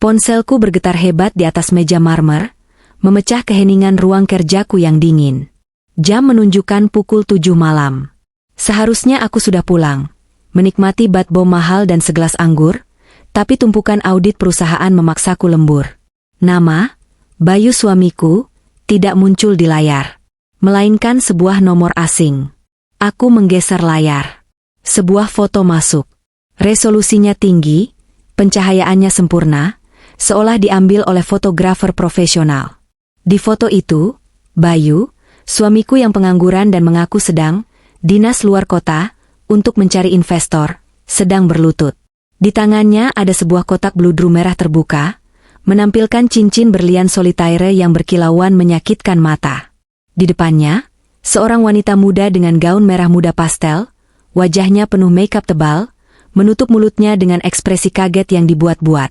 Ponselku bergetar hebat di atas meja marmer, memecah keheningan ruang kerjaku yang dingin. Jam menunjukkan pukul 7 malam. Seharusnya aku sudah pulang, menikmati bat bom mahal dan segelas anggur, tapi tumpukan audit perusahaan memaksaku lembur. Nama, Bayu suamiku, tidak muncul di layar, melainkan sebuah nomor asing. Aku menggeser layar. Sebuah foto masuk. Resolusinya tinggi, pencahayaannya sempurna, seolah diambil oleh fotografer profesional. Di foto itu, Bayu, suamiku yang pengangguran dan mengaku sedang dinas luar kota untuk mencari investor, sedang berlutut. Di tangannya ada sebuah kotak bludru merah terbuka, menampilkan cincin berlian solitaire yang berkilauan menyakitkan mata. Di depannya, seorang wanita muda dengan gaun merah muda pastel, wajahnya penuh makeup tebal, menutup mulutnya dengan ekspresi kaget yang dibuat-buat.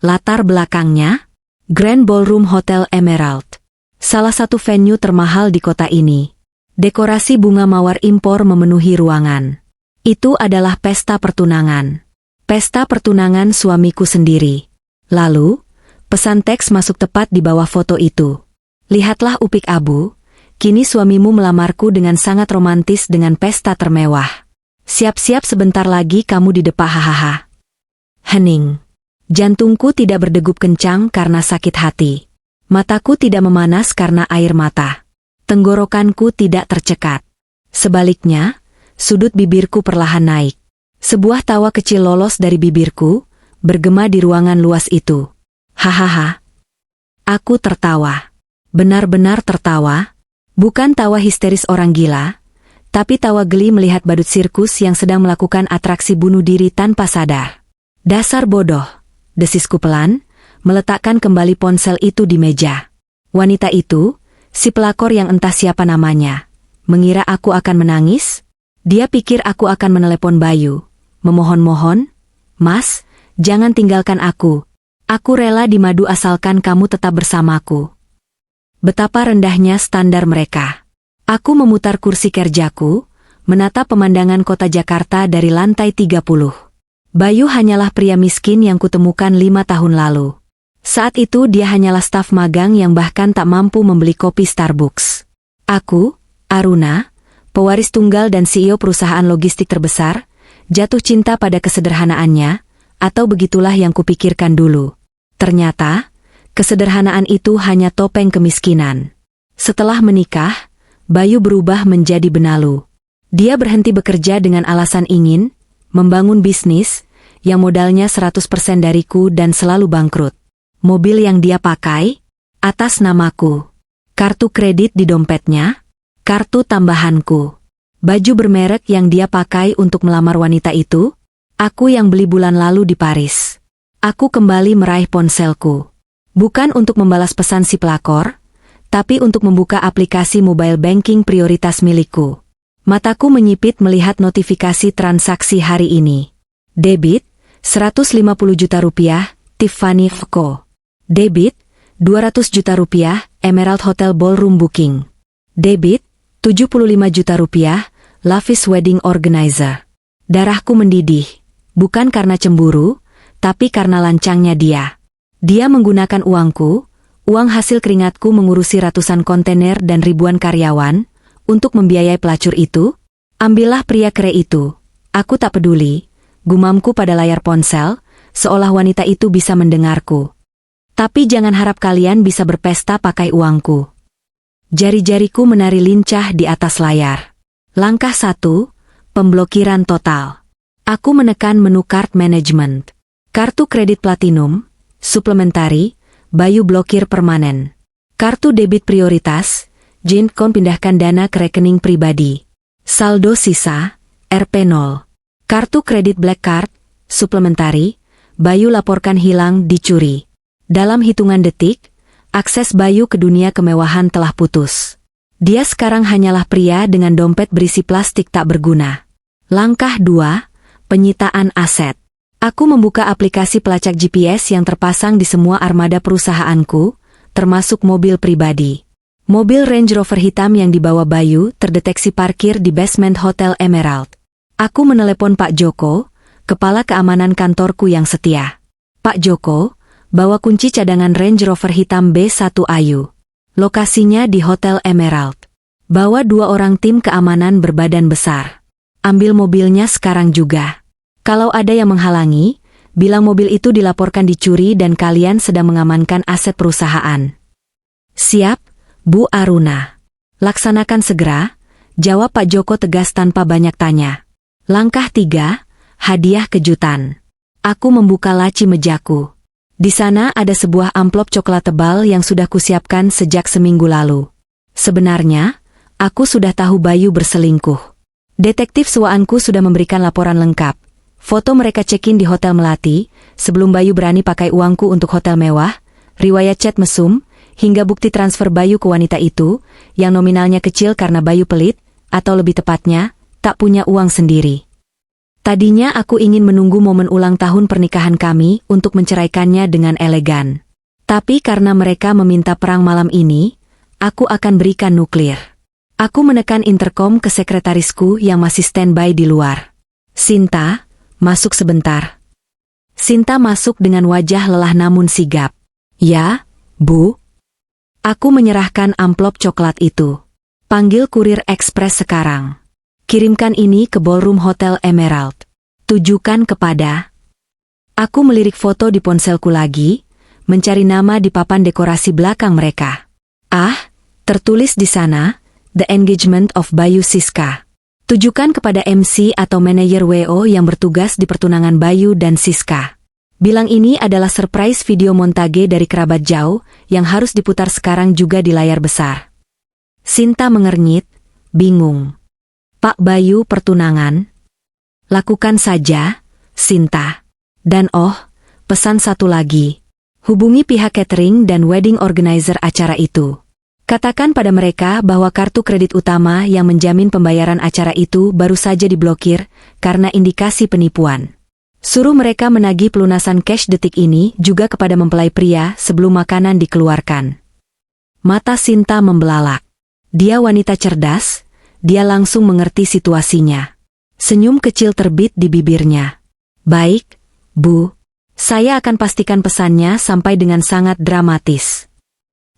Latar belakangnya, Grand Ballroom Hotel Emerald. Salah satu venue termahal di kota ini. Dekorasi bunga mawar impor memenuhi ruangan. Itu adalah pesta pertunangan. Pesta pertunangan suamiku sendiri. Lalu, pesan teks masuk tepat di bawah foto itu. Lihatlah upik abu, kini suamimu melamarku dengan sangat romantis dengan pesta termewah. Siap-siap sebentar lagi kamu di depan hahaha. Hening. Jantungku tidak berdegup kencang karena sakit hati. Mataku tidak memanas karena air mata. Tenggorokanku tidak tercekat. Sebaliknya, sudut bibirku perlahan naik. Sebuah tawa kecil lolos dari bibirku, bergema di ruangan luas itu. Hahaha. Aku tertawa. Benar-benar tertawa. Bukan tawa histeris orang gila, tapi tawa geli melihat badut sirkus yang sedang melakukan atraksi bunuh diri tanpa sadar. Dasar bodoh, desisku pelan, meletakkan kembali ponsel itu di meja. Wanita itu, si pelakor yang entah siapa namanya, mengira aku akan menangis? Dia pikir aku akan menelepon Bayu, memohon-mohon, "Mas, jangan tinggalkan aku. Aku rela dimadu asalkan kamu tetap bersamaku." Betapa rendahnya standar mereka. Aku memutar kursi kerjaku, menatap pemandangan kota Jakarta dari lantai 30. Bayu hanyalah pria miskin yang kutemukan 5 tahun lalu. Saat itu dia hanyalah staf magang yang bahkan tak mampu membeli kopi Starbucks. Aku, Aruna, pewaris tunggal dan CEO perusahaan logistik terbesar, jatuh cinta pada kesederhanaannya, atau begitulah yang kupikirkan dulu. Ternyata, kesederhanaan itu hanya topeng kemiskinan. Setelah menikah, Bayu berubah menjadi benalu. Dia berhenti bekerja dengan alasan ingin membangun bisnis yang modalnya 100% dariku dan selalu bangkrut. Mobil yang dia pakai, atas namaku. Kartu kredit di dompetnya, kartu tambahanku. Baju bermerek yang dia pakai untuk melamar wanita itu, aku yang beli bulan lalu di Paris. Aku kembali meraih ponselku. Bukan untuk membalas pesan si pelakor, tapi untuk membuka aplikasi mobile banking prioritas milikku. Mataku menyipit melihat notifikasi transaksi hari ini. Debit, 150 juta rupiah, Tiffany & Co. Debit, 200 juta rupiah, Emerald Hotel Ballroom Booking. Debit, 75 juta rupiah, Lavis Wedding Organizer. Darahku mendidih, bukan karena cemburu, tapi karena lancangnya dia. Dia menggunakan uangku, uang hasil keringatku mengurusi ratusan kontainer dan ribuan karyawan, untuk membiayai pelacur itu. Ambillah pria kere itu. Aku tak peduli, gumamku pada layar ponsel, seolah wanita itu bisa mendengarku. Tapi jangan harap kalian bisa berpesta pakai uangku. Jari-jariku menari lincah di atas layar. Langkah 1, pemblokiran total. Aku menekan menu card management. Kartu kredit platinum, suplementari, Bayu blokir permanen. Kartu debit prioritas, Jincom pindahkan dana ke rekening pribadi. Saldo sisa, Rp0. Kartu kredit black card, suplementari, Bayu laporkan hilang dicuri. Dalam hitungan detik, akses Bayu ke dunia kemewahan telah putus. Dia sekarang hanyalah pria dengan dompet berisi plastik tak berguna. Langkah 2, penyitaan aset. Aku membuka aplikasi pelacak GPS yang terpasang di semua armada perusahaanku, termasuk mobil pribadi. Mobil Range Rover hitam yang dibawa Bayu terdeteksi parkir di basement Hotel Emerald. Aku menelepon Pak Joko, kepala keamanan kantorku yang setia. "Pak Joko, Bawa kunci cadangan Range Rover hitam B1 Ayu. Lokasinya di Hotel Emerald. Bawa 2 orang tim keamanan berbadan besar. Ambil mobilnya sekarang juga. Kalau ada yang menghalangi, bilang mobil itu dilaporkan dicuri dan kalian sedang mengamankan aset perusahaan. Siap, Bu Aruna. Laksanakan segera, jawab Pak Joko tegas tanpa banyak tanya. Langkah 3, hadiah kejutan. Aku membuka laci mejaku. Di sana ada sebuah amplop coklat tebal yang sudah kusiapkan sejak seminggu lalu. Sebenarnya, aku sudah tahu Bayu berselingkuh. Detektif sewaanku sudah memberikan laporan lengkap. Foto mereka check-in di Hotel Melati, sebelum Bayu berani pakai uangku untuk hotel mewah, riwayat chat mesum, hingga bukti transfer Bayu ke wanita itu, yang nominalnya kecil karena Bayu pelit, atau lebih tepatnya, tak punya uang sendiri. Tadinya aku ingin menunggu momen ulang tahun pernikahan kami untuk menceraikannya dengan elegan. Tapi karena mereka meminta perang malam ini, aku akan berikan nuklir. Aku menekan interkom ke sekretarisku yang masih standby di luar. Sinta, masuk sebentar. Sinta masuk dengan wajah lelah namun sigap. Ya, Bu. Aku menyerahkan amplop coklat itu. Panggil kurir ekspres sekarang. Kirimkan ini ke ballroom Hotel Emerald. Tujukan kepada... Aku melirik foto di ponselku lagi, mencari nama di papan dekorasi belakang mereka. Ah, tertulis di sana, The Engagement of Bayu Siska. Tujukan kepada MC atau manajer WO yang bertugas di pertunangan Bayu dan Siska. Bilang ini adalah surprise video montage dari kerabat jauh yang harus diputar sekarang juga di layar besar. Sinta mengernyit, bingung. Pak Bayu pertunangan? Lakukan saja, Sinta. Dan pesan satu lagi. Hubungi pihak catering dan wedding organizer acara itu. Katakan pada mereka bahwa kartu kredit utama yang menjamin pembayaran acara itu baru saja diblokir karena indikasi penipuan. Suruh mereka menagih pelunasan cash detik ini juga kepada mempelai pria sebelum makanan dikeluarkan. Mata Sinta membelalak. Dia wanita cerdas, dia langsung mengerti situasinya. Senyum kecil terbit di bibirnya. Baik, Bu. Saya akan pastikan pesannya sampai dengan sangat dramatis.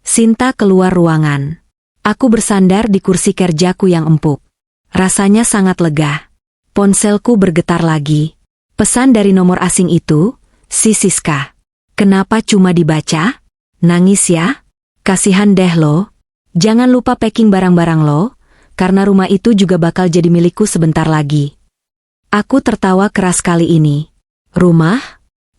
Sinta keluar ruangan. Aku bersandar di kursi kerjaku yang empuk. Rasanya sangat lega. Ponselku bergetar lagi. Pesan dari nomor asing itu, si Siska. Kenapa cuma dibaca? Nangis ya? Kasihan deh lo. Jangan lupa packing barang-barang lo, karena rumah itu juga bakal jadi milikku sebentar lagi. Aku tertawa keras kali ini. Rumah?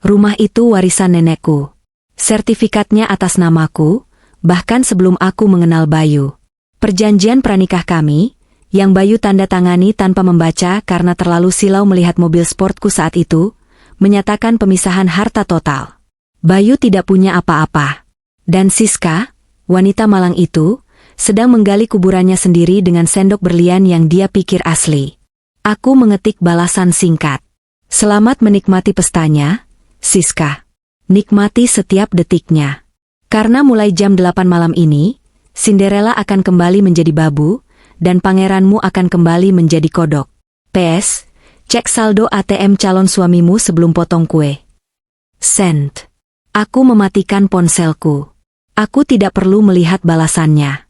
Rumah itu warisan nenekku. Sertifikatnya atas namaku, bahkan sebelum aku mengenal Bayu. Perjanjian pranikah kami, yang Bayu tanda tangani tanpa membaca karena terlalu silau melihat mobil sportku saat itu, menyatakan pemisahan harta total. Bayu tidak punya apa-apa. Dan Siska, wanita malang itu, sedang menggali kuburannya sendiri dengan sendok berlian yang dia pikir asli. Aku mengetik balasan singkat. Selamat menikmati pestanya, Siska. Nikmati setiap detiknya. Karena mulai jam 8 malam ini, Cinderella akan kembali menjadi babu, dan pangeranmu akan kembali menjadi kodok. PS, cek saldo ATM calon suamimu sebelum potong kue. Send. Aku mematikan ponselku. Aku tidak perlu melihat balasannya.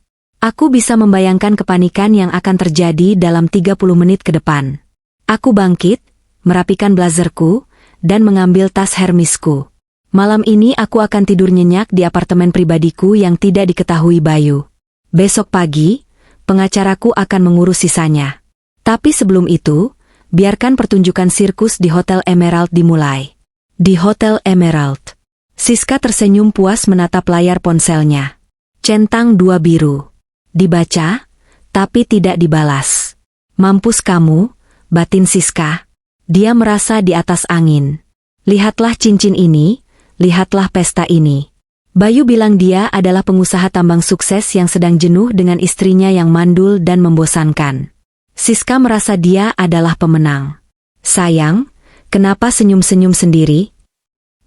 Aku bisa membayangkan kepanikan yang akan terjadi dalam 30 menit ke depan. Aku bangkit, merapikan blazerku, dan mengambil tas Hermisku. Malam ini aku akan tidur nyenyak di apartemen pribadiku yang tidak diketahui Bayu. Besok pagi, pengacaraku akan mengurus sisanya. Tapi sebelum itu, biarkan pertunjukan sirkus di Hotel Emerald dimulai. Di Hotel Emerald, Siska tersenyum puas menatap layar ponselnya. Centang 2 biru. Dibaca, tapi tidak dibalas. Mampus kamu, batin Siska. Dia merasa di atas angin. Lihatlah cincin ini, lihatlah pesta ini. Bayu bilang dia adalah pengusaha tambang sukses yang sedang jenuh dengan istrinya yang mandul dan membosankan. Siska merasa dia adalah pemenang. Sayang, kenapa senyum-senyum sendiri?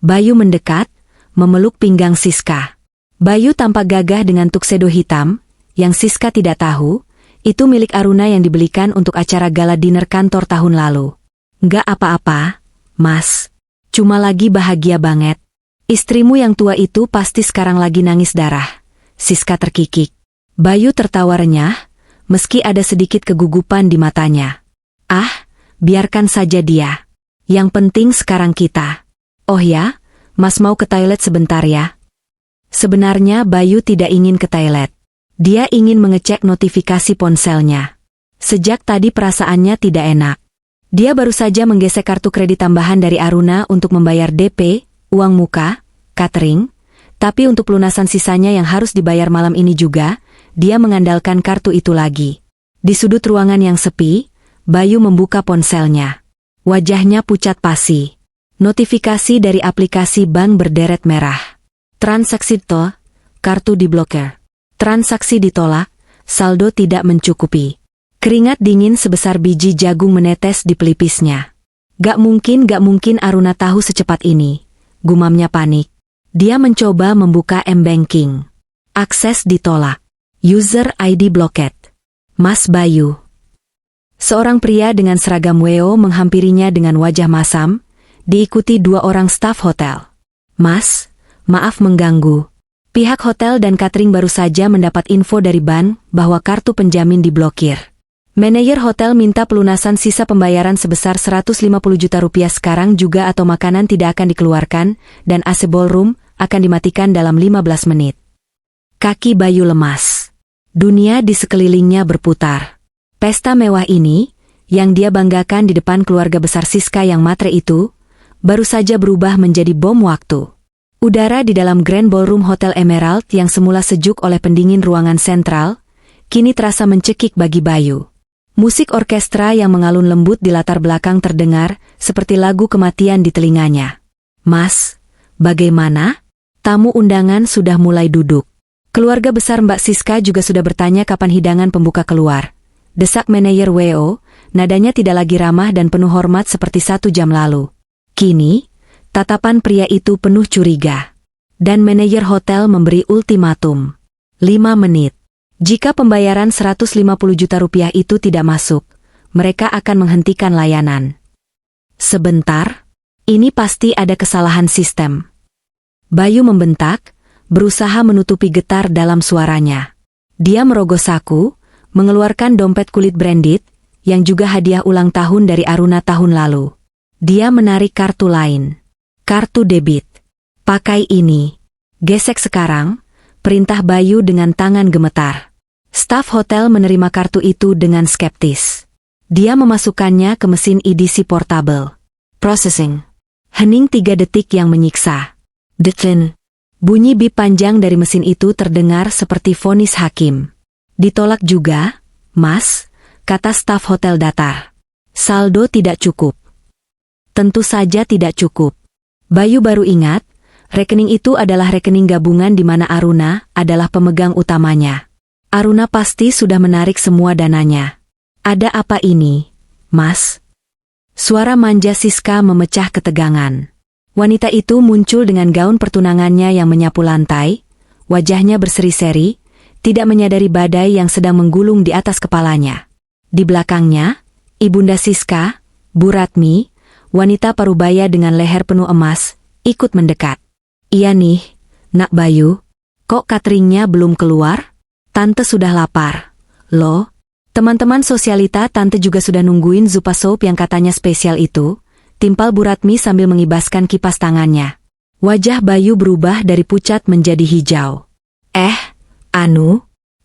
Bayu mendekat, memeluk pinggang Siska. Bayu tampak gagah dengan tuxedo hitam, yang Siska tidak tahu, itu milik Aruna yang dibelikan untuk acara gala dinner kantor tahun lalu. Nggak apa-apa, Mas. Cuma lagi bahagia banget. Istrimu yang tua itu pasti sekarang lagi nangis darah. Siska terkikik. Bayu tertawa renyah, meski ada sedikit kegugupan di matanya. Ah, biarkan saja dia. Yang penting sekarang kita. Oh ya, Mas mau ke toilet sebentar ya? Sebenarnya Bayu tidak ingin ke toilet. Dia ingin mengecek notifikasi ponselnya. Sejak tadi perasaannya tidak enak. Dia baru saja menggesek kartu kredit tambahan dari Aruna untuk membayar DP, uang muka, catering, tapi untuk pelunasan sisanya yang harus dibayar malam ini juga, dia mengandalkan kartu itu lagi. Di sudut ruangan yang sepi, Bayu membuka ponselnya. Wajahnya pucat pasi. Notifikasi dari aplikasi bank berderet merah. Transaksi to, kartu diblokir. Transaksi ditolak, saldo tidak mencukupi. Keringat dingin sebesar biji jagung menetes di pelipisnya. Gak mungkin Aruna tahu secepat ini. Gumamnya panik. Dia mencoba membuka M-Banking. Akses ditolak. User ID blocked. Mas Bayu. Seorang pria dengan seragam WO menghampirinya dengan wajah masam, diikuti 2 orang staf hotel. Mas, maaf mengganggu. Pihak hotel dan catering baru saja mendapat info dari bank bahwa kartu penjamin diblokir. Manajer hotel minta pelunasan sisa pembayaran sebesar 150 juta rupiah sekarang juga atau makanan tidak akan dikeluarkan dan AC ballroom akan dimatikan dalam 15 menit. Kaki Bayu lemas. Dunia di sekelilingnya berputar. Pesta mewah ini, yang dia banggakan di depan keluarga besar Siska yang matre itu, baru saja berubah menjadi bom waktu. Udara di dalam Grand Ballroom Hotel Emerald yang semula sejuk oleh pendingin ruangan sentral, kini terasa mencekik bagi Bayu. Musik orkestra yang mengalun lembut di latar belakang terdengar, seperti lagu kematian di telinganya. Mas, bagaimana? Tamu undangan sudah mulai duduk. Keluarga besar Mbak Siska juga sudah bertanya kapan hidangan pembuka keluar. Desak manajer WO, nadanya tidak lagi ramah dan penuh hormat seperti 1 jam lalu. Kini, tatapan pria itu penuh curiga. Dan manajer hotel memberi ultimatum. 5 menit. Jika pembayaran 150 juta rupiah itu tidak masuk, mereka akan menghentikan layanan. Sebentar, ini pasti ada kesalahan sistem. Bayu membentak, berusaha menutupi getar dalam suaranya. Dia merogoh saku, mengeluarkan dompet kulit branded, yang juga hadiah ulang tahun dari Aruna tahun lalu. Dia menarik kartu lain. Kartu debit. Pakai ini. Gesek sekarang, perintah Bayu dengan tangan gemetar. Staf hotel menerima kartu itu dengan skeptis. Dia memasukkannya ke mesin EDC portable. Processing. Hening 3 detik yang menyiksa. Detin. Bunyi bip panjang dari mesin itu terdengar seperti vonis hakim. Ditolak juga, Mas, kata staf hotel datar. Saldo tidak cukup. Tentu saja tidak cukup. Bayu baru ingat, rekening itu adalah rekening gabungan di mana Aruna adalah pemegang utamanya. Aruna pasti sudah menarik semua dananya. Ada apa ini, Mas? Suara manja Siska memecah ketegangan. Wanita itu muncul dengan gaun pertunangannya yang menyapu lantai, wajahnya berseri-seri, tidak menyadari badai yang sedang menggulung di atas kepalanya. Di belakangnya, Ibunda Siska, Bu Ratmi, wanita parubaya dengan leher penuh emas, ikut mendekat. Iya nih, Nak Bayu, kok cateringnya belum keluar? Tante sudah lapar. Loh, teman-teman sosialita tante juga sudah nungguin zupa soup yang katanya spesial itu, timpal Bu Ratmi sambil mengibaskan kipas tangannya. Wajah Bayu berubah dari pucat menjadi hijau.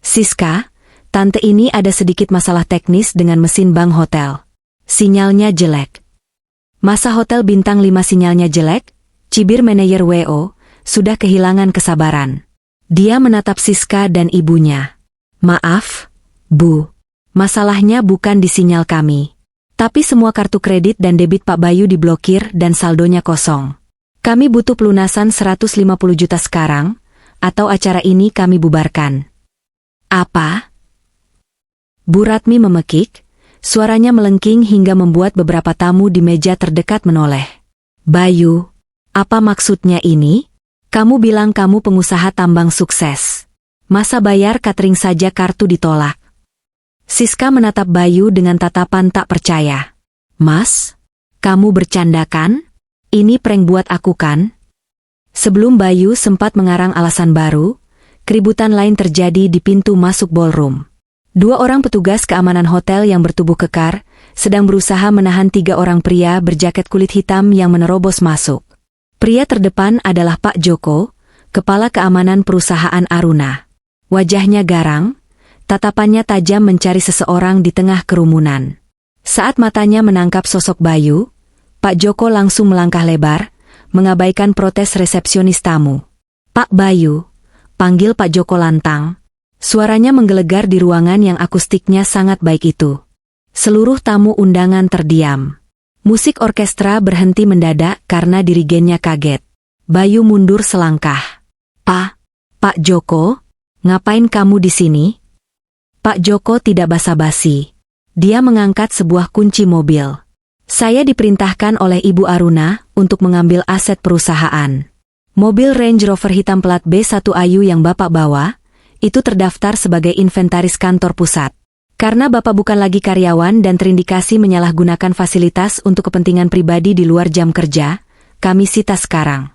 Siska, tante ini ada sedikit masalah teknis dengan mesin bank hotel. Sinyalnya jelek. Masa hotel bintang 5 sinyalnya jelek? Cibir manajer WO, sudah kehilangan kesabaran. Dia menatap Siska dan ibunya. Maaf, Bu. Masalahnya bukan di sinyal kami. Tapi semua kartu kredit dan debit Pak Bayu diblokir dan saldonya kosong. Kami butuh pelunasan 150 juta sekarang, atau acara ini kami bubarkan. Apa? Bu Ratmi memekik, suaranya melengking hingga membuat beberapa tamu di meja terdekat menoleh. Bayu, apa maksudnya ini? Kamu bilang kamu pengusaha tambang sukses. Masa bayar catering saja kartu ditolak? Siska menatap Bayu dengan tatapan tak percaya. Mas, kamu bercanda kan? Ini prank buat aku kan? Sebelum Bayu sempat mengarang alasan baru, keributan lain terjadi di pintu masuk ballroom. 2 orang petugas keamanan hotel yang bertubuh kekar sedang berusaha menahan 3 orang pria berjaket kulit hitam yang menerobos masuk. Pria terdepan adalah Pak Joko, kepala keamanan perusahaan Aruna. Wajahnya garang, tatapannya tajam mencari seseorang di tengah kerumunan. Saat matanya menangkap sosok Bayu, Pak Joko langsung melangkah lebar, mengabaikan protes resepsionis tamu. "Pak Bayu," panggil Pak Joko lantang. Suaranya menggelegar di ruangan yang akustiknya sangat baik itu. Seluruh tamu undangan terdiam. Musik orkestra berhenti mendadak karena dirigennya kaget. Bayu mundur selangkah. Pak Joko, ngapain kamu di sini?" Pak Joko tidak basa-basi. Dia mengangkat sebuah kunci mobil. "Saya diperintahkan oleh Ibu Aruna untuk mengambil aset perusahaan. Mobil Range Rover hitam plat B1 Ayu yang Bapak bawa, itu terdaftar sebagai inventaris kantor pusat. Karena Bapak bukan lagi karyawan dan terindikasi menyalahgunakan fasilitas untuk kepentingan pribadi di luar jam kerja, kami sita sekarang."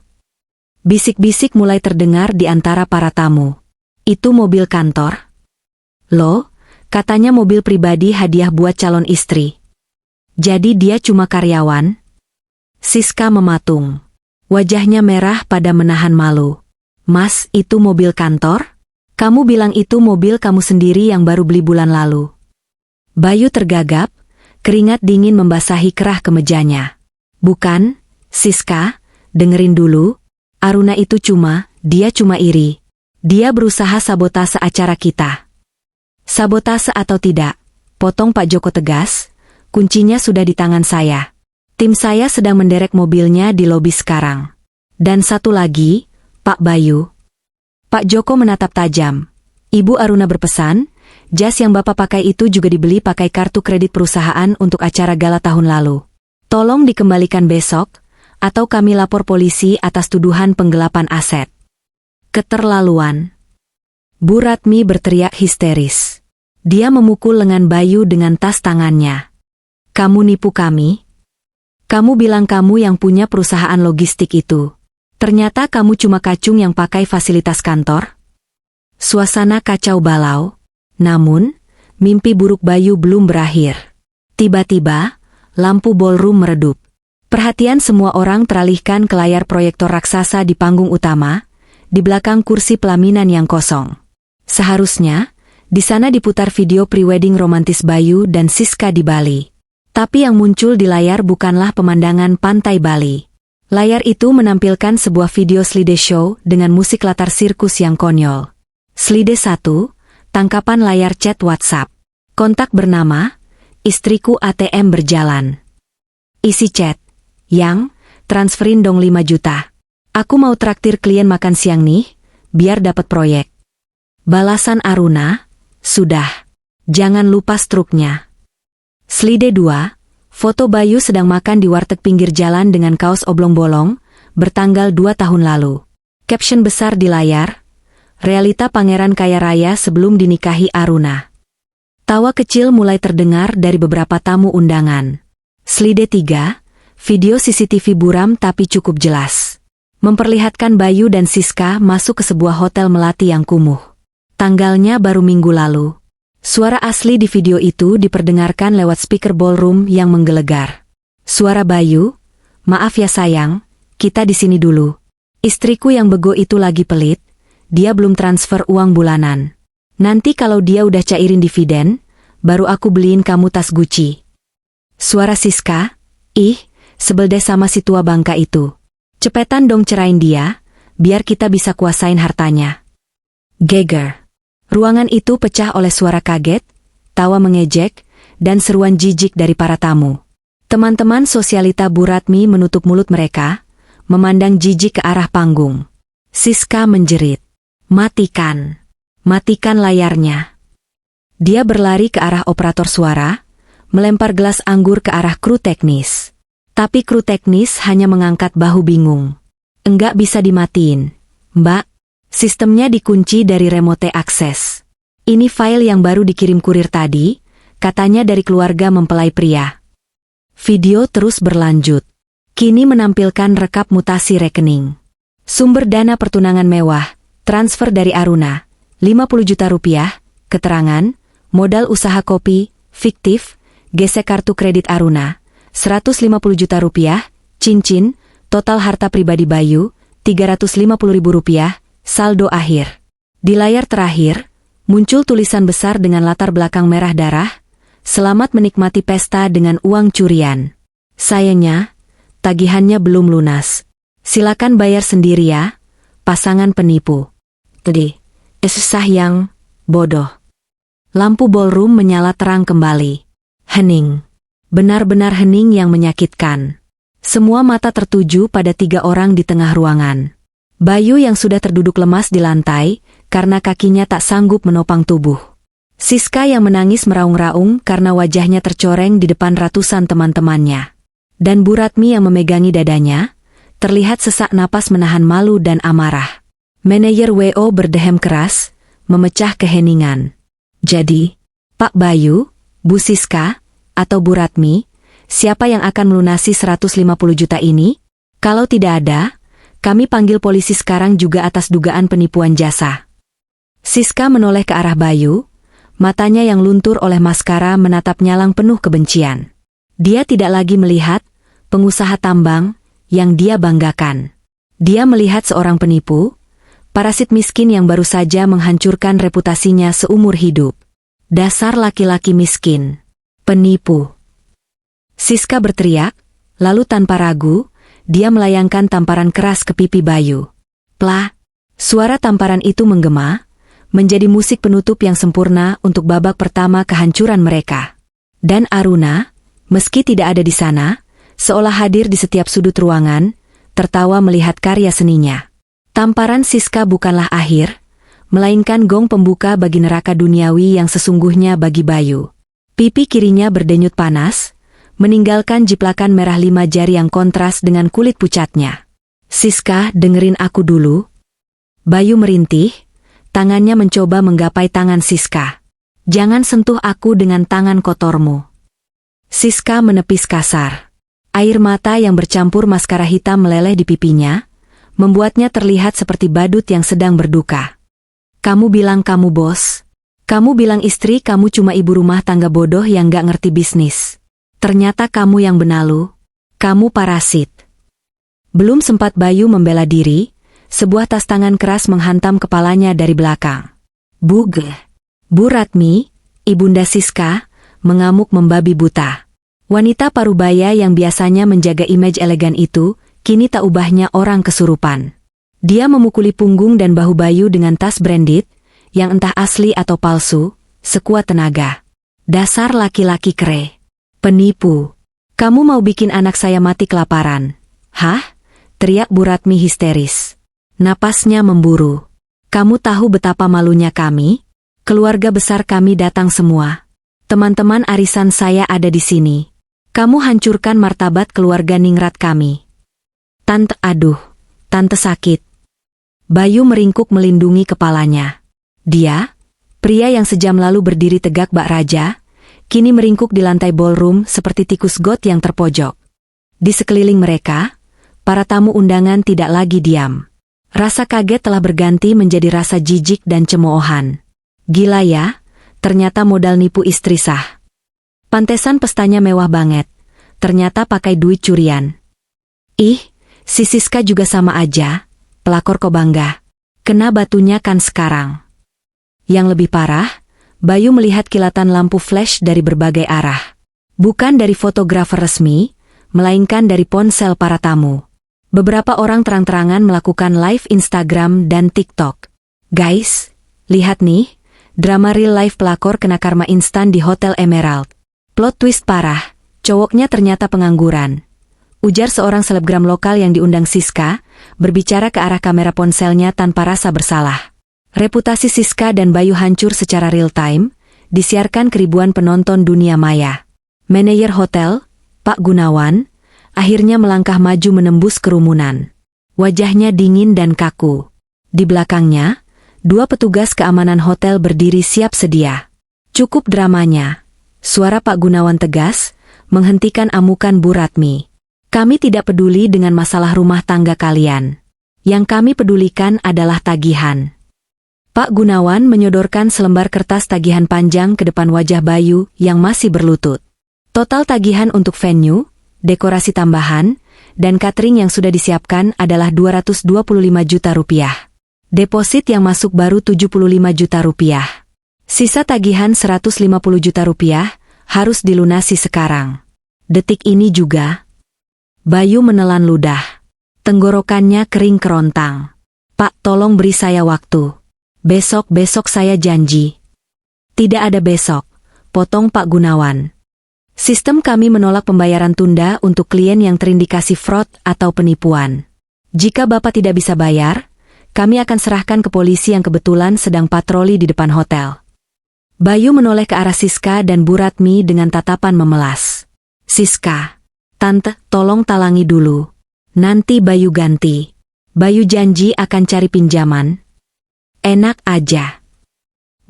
Bisik-bisik mulai terdengar di antara para tamu. "Itu mobil kantor?" "Loh, katanya mobil pribadi hadiah buat calon istri. Jadi dia cuma karyawan?" Siska mematung. Wajahnya merah pada menahan malu. "Mas, itu mobil kantor? Kamu bilang itu mobil kamu sendiri yang baru beli bulan lalu." Bayu tergagap, keringat dingin membasahi kerah kemejanya. "Bukan, Siska, dengerin dulu. Aruna itu dia cuma iri. Dia berusaha sabotase acara kita." "Sabotase atau tidak," potong Pak Joko tegas, "kuncinya sudah di tangan saya. Tim saya sedang menderek mobilnya di lobi sekarang. Dan satu lagi, Pak Bayu." Pak Joko menatap tajam. "Ibu Aruna berpesan, jas yang Bapak pakai itu juga dibeli pakai kartu kredit perusahaan untuk acara gala tahun lalu. Tolong dikembalikan besok, atau kami lapor polisi atas tuduhan penggelapan aset." "Keterlaluan!" Bu Ratmi berteriak histeris. Dia memukul lengan Bayu dengan tas tangannya. "Kamu nipu kami? Kamu bilang kamu yang punya perusahaan logistik itu. Ternyata kamu cuma kacung yang pakai fasilitas kantor?" Suasana kacau balau. Namun, mimpi buruk Bayu belum berakhir. Tiba-tiba, lampu ballroom meredup. Perhatian semua orang teralihkan ke layar proyektor raksasa di panggung utama, di belakang kursi pelaminan yang kosong. Seharusnya, di sana diputar video prewedding romantis Bayu dan Siska di Bali. Tapi yang muncul di layar bukanlah pemandangan pantai Bali. Layar itu menampilkan sebuah video slideshow dengan musik latar sirkus yang konyol. Slide 1, tangkapan layar chat WhatsApp. Kontak bernama, "Istriku ATM berjalan." Isi chat, "Yang, transferin dong 5 juta. Aku mau traktir klien makan siang nih, biar dapat proyek." Balasan Aruna, "Sudah. Jangan lupa struknya." Slide 2, foto Bayu sedang makan di warteg pinggir jalan dengan kaos oblong bolong, bertanggal 2 tahun lalu. Caption besar di layar, "Realita pangeran kaya raya sebelum dinikahi Aruna." Tawa kecil mulai terdengar dari beberapa tamu undangan. Slide 3, video CCTV buram tapi cukup jelas. Memperlihatkan Bayu dan Siska masuk ke sebuah hotel melati yang kumuh. Tanggalnya baru minggu lalu. Suara asli di video itu diperdengarkan lewat speaker ballroom yang menggelegar. Suara Bayu, "Maaf ya sayang, kita di sini dulu. Istriku yang bego itu lagi pelit, dia belum transfer uang bulanan. Nanti kalau dia udah cairin dividen, baru aku beliin kamu tas Gucci." Suara Siska, "Ih, sebel deh sama si tua bangka itu. Cepetan dong cerain dia, biar kita bisa kuasain hartanya." Geger. Ruangan itu pecah oleh suara kaget, tawa mengejek, dan seruan jijik dari para tamu. Teman-teman sosialita Bu Ratmi menutup mulut mereka, memandang jijik ke arah panggung. Siska menjerit, "Matikan! Matikan layarnya!" Dia berlari ke arah operator suara, melempar gelas anggur ke arah kru teknis. Tapi kru teknis hanya mengangkat bahu bingung. "Enggak bisa dimatiin, Mbak. Sistemnya dikunci dari remote akses. Ini file yang baru dikirim kurir tadi, katanya dari keluarga mempelai pria." Video terus berlanjut. Kini menampilkan rekap mutasi rekening. Sumber dana pertunangan mewah, transfer dari Aruna, 50 juta rupiah, keterangan, modal usaha kopi, fiktif, gesek kartu kredit Aruna, 150 juta rupiah, cincin, total harta pribadi Bayu, 350 ribu rupiah, saldo akhir. Di layar terakhir, muncul tulisan besar dengan latar belakang merah darah, selamat menikmati pesta dengan uang curian. Sayangnya, tagihannya belum lunas. Silakan bayar sendiri ya, pasangan penipu. Tadi, esah yang bodoh. Lampu ballroom menyala terang kembali. Hening. Benar-benar hening yang menyakitkan. Semua mata tertuju pada 3 orang di tengah ruangan. Bayu yang sudah terduduk lemas di lantai, karena kakinya tak sanggup menopang tubuh. Siska yang menangis meraung-raung karena wajahnya tercoreng di depan ratusan teman-temannya. Dan Bu Ratmi yang memegangi dadanya, terlihat sesak napas menahan malu dan amarah. Manajer WO berdehem keras, memecah keheningan. Jadi, Pak Bayu, Bu Siska, atau Bu Ratmi, siapa yang akan melunasi 150 juta ini? Kalau tidak ada, kami panggil polisi sekarang juga atas dugaan penipuan jasa. Siska menoleh ke arah Bayu, matanya yang luntur oleh maskara menatap nyalang penuh kebencian. Dia tidak lagi melihat pengusaha tambang yang dia banggakan. Dia melihat seorang penipu, parasit miskin yang baru saja menghancurkan reputasinya seumur hidup. Dasar laki-laki miskin. Penipu. Siska berteriak, lalu tanpa ragu, dia melayangkan tamparan keras ke pipi Bayu. Plak! Suara tamparan itu menggema, menjadi musik penutup yang sempurna untuk babak pertama kehancuran mereka. Dan Aruna, meski tidak ada di sana, seolah hadir di setiap sudut ruangan, tertawa melihat karya seninya. Tamparan Siska bukanlah akhir, melainkan gong pembuka bagi neraka duniawi yang sesungguhnya bagi Bayu. Pipi kirinya berdenyut panas, meninggalkan jiplakan merah 5 jari yang kontras dengan kulit pucatnya. Siska, dengerin aku dulu. Bayu merintih, tangannya mencoba menggapai tangan Siska. Jangan sentuh aku dengan tangan kotormu. Siska menepis kasar. Air mata yang bercampur maskara hitam meleleh di pipinya, membuatnya terlihat seperti badut yang sedang berduka. Kamu bilang kamu bos. Kamu bilang istri kamu cuma ibu rumah tangga bodoh yang gak ngerti bisnis. Ternyata kamu yang benalu. Kamu parasit. Belum sempat Bayu membela diri, sebuah tas tangan keras menghantam kepalanya dari belakang. Buge. Bu Ratmi, ibunda Siska, mengamuk membabi buta. Wanita parubaya yang biasanya menjaga image elegan itu, kini tak ubahnya orang kesurupan. Dia memukuli punggung dan bahu Bayu dengan tas branded, yang entah asli atau palsu, sekuat tenaga. Dasar laki-laki kere. Penipu. Kamu mau bikin anak saya mati kelaparan. Hah? Teriak Bu Ratmi histeris. Napasnya memburu. Kamu tahu betapa malunya kami? Keluarga besar kami datang semua. Teman-teman arisan saya ada di sini. Kamu hancurkan martabat keluarga ningrat kami. Tante, aduh. Tante sakit. Bayu meringkuk melindungi kepalanya. Dia, pria yang sejam lalu berdiri tegak bak raja, kini meringkuk di lantai ballroom seperti tikus got yang terpojok. Di sekeliling mereka, para tamu undangan tidak lagi diam. Rasa kaget telah berganti menjadi rasa jijik dan cemoohan. Gila ya, ternyata modal nipu istri sah. Pantesan pestanya mewah banget, ternyata pakai duit curian. Ih, si Siska juga sama aja, pelakor kok bangga. Kena batunya kan sekarang. Yang lebih parah, Bayu melihat kilatan lampu flash dari berbagai arah. Bukan dari fotografer resmi, melainkan dari ponsel para tamu. Beberapa orang terang-terangan melakukan live Instagram dan TikTok. Guys, lihat nih, drama real life pelakor kena karma instan di Hotel Emerald. Plot twist parah, cowoknya ternyata pengangguran. Ujar seorang selebgram lokal yang diundang Siska, berbicara ke arah kamera ponselnya tanpa rasa bersalah. Reputasi Siska dan Bayu hancur secara real time, disiarkan ke ribuan penonton dunia maya. Manajer hotel, Pak Gunawan, akhirnya melangkah maju menembus kerumunan. Wajahnya dingin dan kaku. Di belakangnya, 2 petugas keamanan hotel berdiri siap sedia. Cukup dramanya. Suara Pak Gunawan tegas, menghentikan amukan Bu Ratmi. Kami tidak peduli dengan masalah rumah tangga kalian. Yang kami pedulikan adalah tagihan. Pak Gunawan menyodorkan selembar kertas tagihan panjang ke depan wajah Bayu yang masih berlutut. Total tagihan untuk venue, dekorasi tambahan, dan catering yang sudah disiapkan adalah 225 juta rupiah. Deposit yang masuk baru 75 juta rupiah. Sisa tagihan 150 juta rupiah harus dilunasi sekarang. Detik ini juga. Bayu menelan ludah. Tenggorokannya kering kerontang. Pak, tolong beri saya waktu. Besok saya janji. Tidak ada besok, potong Pak Gunawan. Sistem kami menolak pembayaran tunda untuk klien yang terindikasi fraud atau penipuan. Jika Bapak tidak bisa bayar, kami akan serahkan ke polisi yang kebetulan sedang patroli di depan hotel. Bayu menoleh ke arah Siska dan Bu Ratmi dengan tatapan memelas. Siska, Tante, tolong talangi dulu. Nanti Bayu ganti. Bayu janji akan cari pinjaman. Enak aja.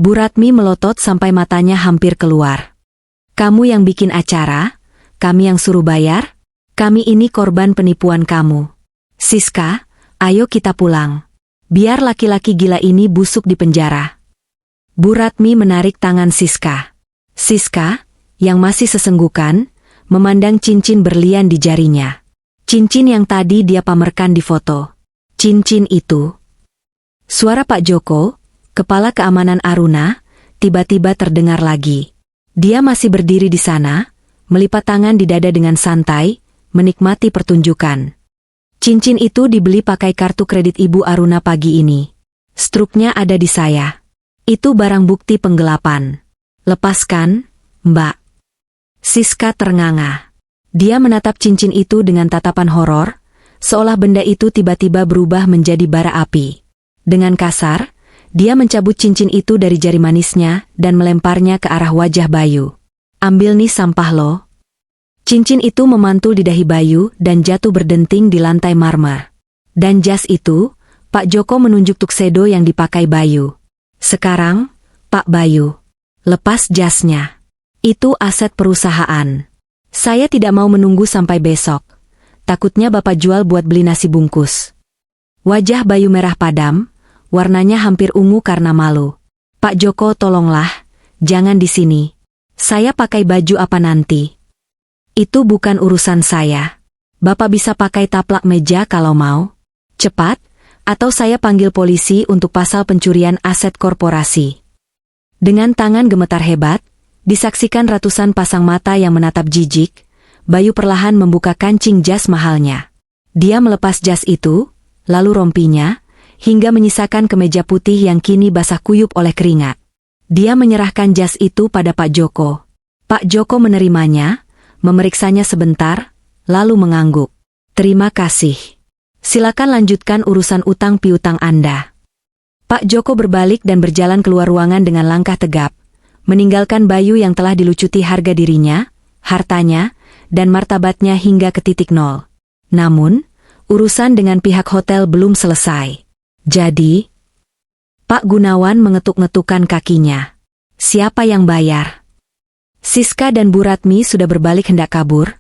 Bu Ratmi melotot sampai matanya hampir keluar. Kamu yang bikin acara, kami yang suruh bayar, kami ini korban penipuan kamu. Siska, ayo kita pulang. Biar laki-laki gila ini busuk di penjara. Bu Ratmi menarik tangan Siska. Siska, yang masih sesenggukan, memandang cincin berlian di jarinya. Cincin yang tadi dia pamerkan di foto. Cincin itu. Suara Pak Joko, kepala keamanan Aruna, tiba-tiba terdengar lagi. Dia masih berdiri di sana, melipat tangan di dada dengan santai, menikmati pertunjukan. Cincin itu dibeli pakai kartu kredit Ibu Aruna pagi ini. Struknya ada di saya. Itu barang bukti penggelapan. Lepaskan, Mbak. Siska ternganga. Dia menatap cincin itu dengan tatapan horor, seolah benda itu tiba-tiba berubah menjadi bara api. Dengan kasar, dia mencabut cincin itu dari jari manisnya dan melemparnya ke arah wajah Bayu. Ambil nih sampah lo. Cincin itu memantul di dahi Bayu dan jatuh berdenting di lantai marmer. Dan jas itu, Pak Joko menunjuk tuxedo yang dipakai Bayu. Sekarang, Pak Bayu, lepas jasnya. Itu aset perusahaan. Saya tidak mau menunggu sampai besok. Takutnya Bapak jual buat beli nasi bungkus. Wajah Bayu merah padam, warnanya hampir ungu karena malu. Pak Joko, tolonglah, jangan di sini. Saya pakai baju apa nanti? Itu bukan urusan saya. Bapak bisa pakai taplak meja kalau mau. Cepat, atau saya panggil polisi untuk pasal pencurian aset korporasi. Dengan tangan gemetar hebat, disaksikan ratusan pasang mata yang menatap jijik, Bayu perlahan membuka kancing jas mahalnya. Dia melepas jas itu, lalu rompinya, hingga menyisakan kemeja putih yang kini basah kuyup oleh keringat. Dia menyerahkan jas itu pada Pak Joko. Pak Joko menerimanya, memeriksanya sebentar, lalu mengangguk. Terima kasih. Silakan lanjutkan urusan utang piutang Anda. Pak Joko berbalik dan berjalan keluar ruangan dengan langkah tegap, meninggalkan Bayu yang telah dilucuti harga dirinya, hartanya, dan martabatnya hingga ke titik nol. Namun, urusan dengan pihak hotel belum selesai. Jadi, Pak Gunawan mengetuk-ngetukkan kakinya. Siapa yang bayar? Siska dan Bu Ratmi sudah berbalik hendak kabur,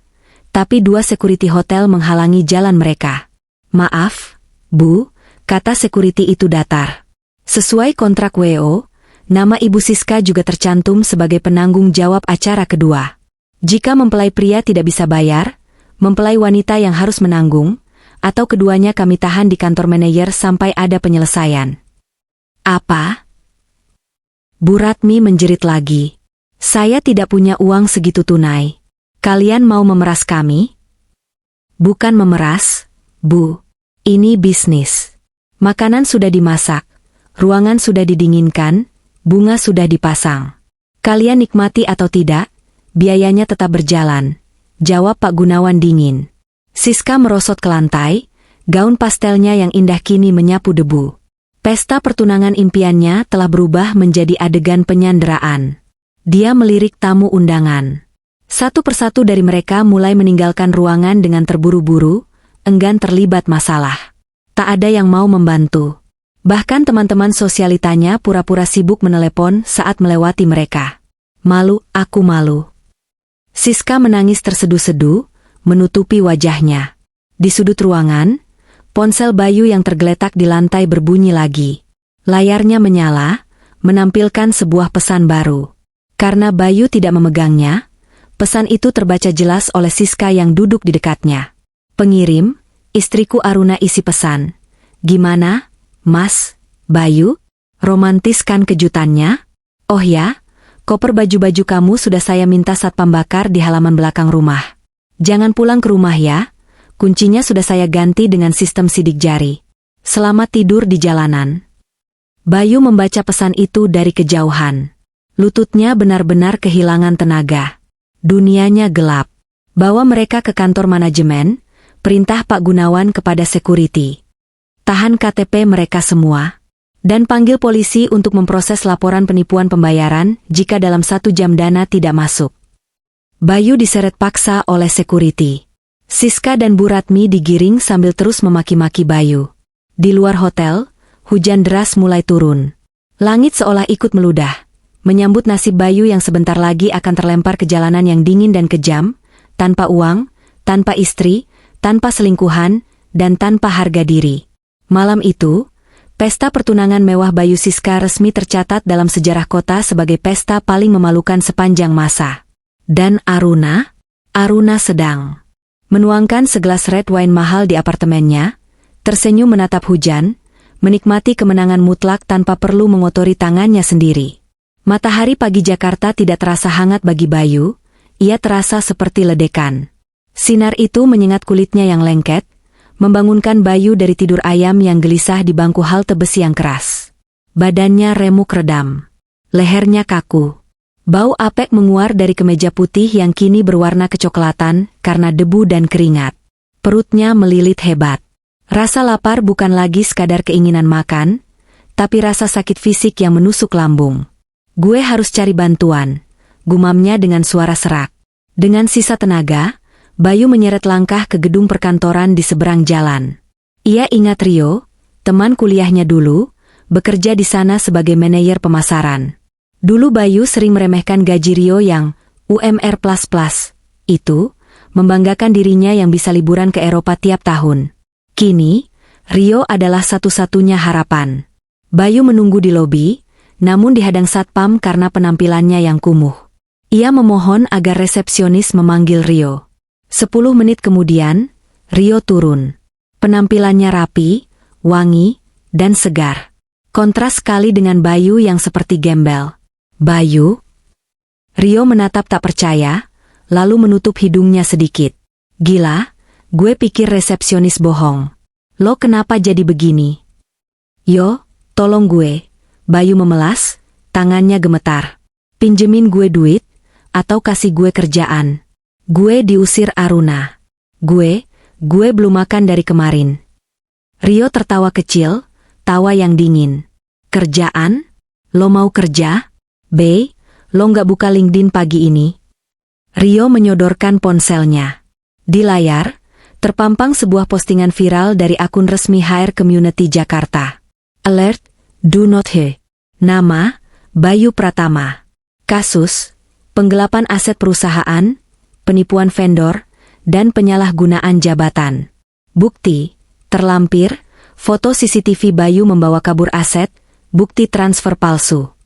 tapi dua security hotel menghalangi jalan mereka. Maaf, Bu, kata security itu datar. Sesuai kontrak WO, nama Ibu Siska juga tercantum sebagai penanggung jawab acara kedua. Jika mempelai pria tidak bisa bayar, mempelai wanita yang harus menanggung, atau keduanya kami tahan di kantor manajer sampai ada penyelesaian. Apa? Bu Ratmi menjerit lagi. Saya tidak punya uang segitu tunai. Kalian mau memeras kami? Bukan memeras, Bu. Ini bisnis. Makanan sudah dimasak, ruangan sudah didinginkan, bunga sudah dipasang. Kalian nikmati atau tidak, biayanya tetap berjalan, jawab Pak Gunawan dingin. Siska merosot ke lantai, gaun pastelnya yang indah kini menyapu debu. Pesta pertunangan impiannya telah berubah menjadi adegan penyanderaan. Dia melirik tamu undangan. Satu persatu dari mereka mulai meninggalkan ruangan dengan terburu-buru, enggan terlibat masalah. Tak ada yang mau membantu. Bahkan teman-teman sosialitanya pura-pura sibuk menelepon saat melewati mereka. Malu, aku malu. Siska menangis terseduh-seduh, menutupi wajahnya. Di sudut ruangan, Ponsel Bayu yang tergeletak di lantai berbunyi lagi. Layarnya menyala, menampilkan sebuah pesan baru. Karena Bayu tidak memegangnya, pesan itu terbaca jelas oleh Siska yang duduk di dekatnya. Pengirim, istriku Aruna. Isi pesan. Gimana, Mas, Bayu? Romantis kan kejutannya? Oh ya, koper baju-baju kamu sudah saya minta satpam bakar di halaman belakang rumah. Jangan pulang ke rumah ya, kuncinya sudah saya ganti dengan sistem sidik jari. Selamat tidur di jalanan. Bayu membaca pesan itu dari kejauhan. Lututnya benar-benar kehilangan tenaga. Dunianya gelap. Bawa mereka ke kantor manajemen, perintah Pak Gunawan kepada security. Tahan KTP mereka semua. Dan panggil polisi untuk memproses laporan penipuan pembayaran jika dalam 1 jam dana tidak masuk. Bayu diseret paksa oleh security. Siska dan Bu Ratmi digiring sambil terus memaki-maki Bayu. Di luar hotel, hujan deras mulai turun. Langit seolah ikut meludah, menyambut nasib Bayu yang sebentar lagi akan terlempar ke jalanan yang dingin dan kejam, tanpa uang, tanpa istri, tanpa selingkuhan, dan tanpa harga diri. Malam itu, pesta pertunangan mewah Bayu Siska resmi tercatat dalam sejarah kota sebagai pesta paling memalukan sepanjang masa. Dan Aruna sedang menuangkan segelas red wine mahal di apartemennya, tersenyum menatap hujan, menikmati kemenangan mutlak tanpa perlu mengotori tangannya sendiri. Matahari pagi Jakarta tidak terasa hangat bagi Bayu, ia terasa seperti ledekan. Sinar itu menyengat kulitnya yang lengket, membangunkan Bayu dari tidur ayam yang gelisah di bangku halte besi yang keras. Badannya remuk redam. Lehernya kaku. Bau apek menguar dari kemeja putih yang kini berwarna kecoklatan karena debu dan keringat. Perutnya melilit hebat. Rasa lapar bukan lagi sekadar keinginan makan, tapi rasa sakit fisik yang menusuk lambung. Gue harus cari bantuan, gumamnya dengan suara serak. Dengan sisa tenaga, Bayu menyeret langkah ke gedung perkantoran di seberang jalan. Ia ingat Rio, teman kuliahnya dulu, bekerja di sana sebagai manajer pemasaran. Dulu Bayu sering meremehkan gaji Rio yang UMR++. Itu, membanggakan dirinya yang bisa liburan ke Eropa tiap tahun. Kini, Rio adalah satu-satunya harapan. Bayu menunggu di lobi, namun dihadang satpam karena penampilannya yang kumuh. Ia memohon agar resepsionis memanggil Rio. 10 menit kemudian, Rio turun. Penampilannya rapi, wangi, dan segar. Kontras sekali dengan Bayu yang seperti gembel. Bayu? Rio menatap tak percaya, lalu menutup hidungnya sedikit. Gila, gue pikir resepsionis bohong. Lo kenapa jadi begini? Yo, tolong gue. Bayu memelas, tangannya gemetar. Pinjemin gue duit, atau kasih gue kerjaan. Gue diusir Aruna. Gue belum makan dari kemarin. Rio tertawa kecil, tawa yang dingin. Kerjaan? Lo mau kerja? Lo nggak buka LinkedIn pagi ini? Rio menyodorkan ponselnya. Di layar, terpampang sebuah postingan viral dari akun resmi HR Community Jakarta. Alert, do not he. Nama, Bayu Pratama. Kasus, penggelapan aset perusahaan, penipuan vendor, dan penyalahgunaan jabatan. Bukti, terlampir, foto CCTV Bayu membawa kabur aset, bukti transfer palsu.